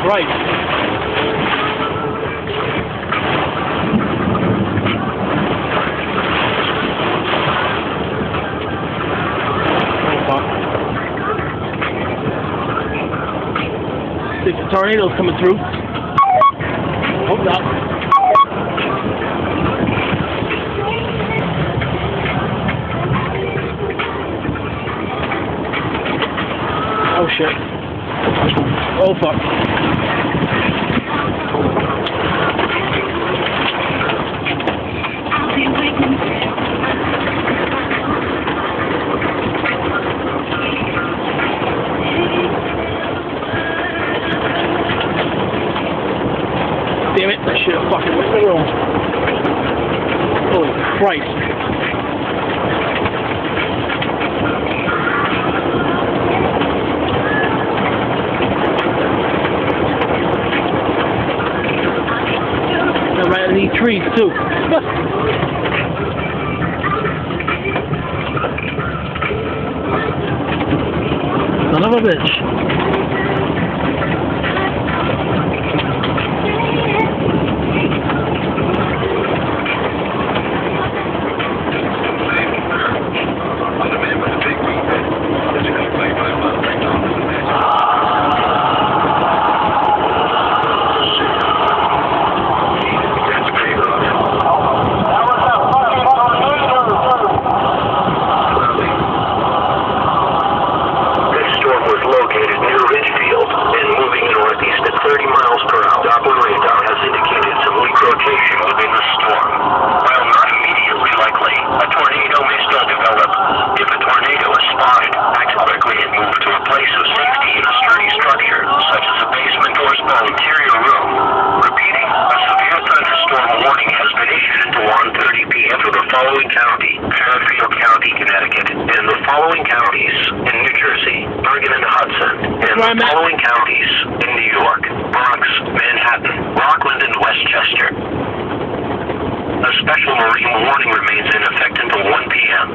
Christ. Think the tornado's coming through. Hope not. Oh shit. Oh fuck. Damn it, I should have fucking went in the room. Holy Christ. They're right in these trees too. Son of a bitch. Following county, Fairfield County, Connecticut, and the following counties in New Jersey, Bergen and Hudson, and the following counties in New York, Bronx, Manhattan, Rockland, and Westchester. A special marine warning remains in effect until 1 p.m.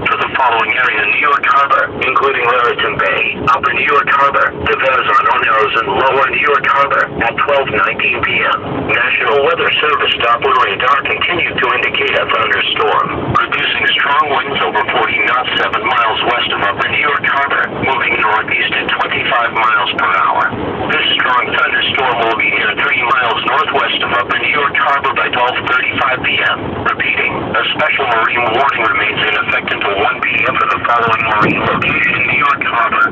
for the following area: New York Harbor, including Raritan Bay, Upper New York Harbor, the Verzon, Narrows, and Lower New York Harbor at 12:19 p.m. National Weather Service Doppler radar continued to indicate a thunderstorm, producing strong winds over 40 knots 7 miles west of Upper New York Harbor, moving northeast at 25 miles per hour. This strong thunderstorm will be near 3 miles northwest of Upper New York Harbor by 12:35 p.m. Repeating, a special marine warning remains in effect until 1 p.m. for the following marine location: New York Harbor.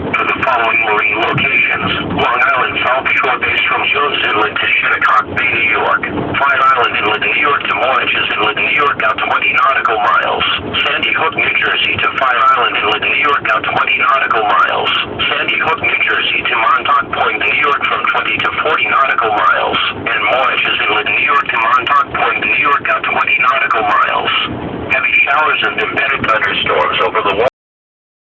For the following marine locations: Long Island South Shore base from Jones Inlet to Shinnecock Bay, New York. Five Island Inlet, New York to Mooriches Inlet, New York out to 20 nautical miles. Sandy Hook, New Jersey to Five Island Inlet, New York out to 20 nautical miles. Sandy Hook, New Jersey to Montauk Point, New York from 20 to 40 nautical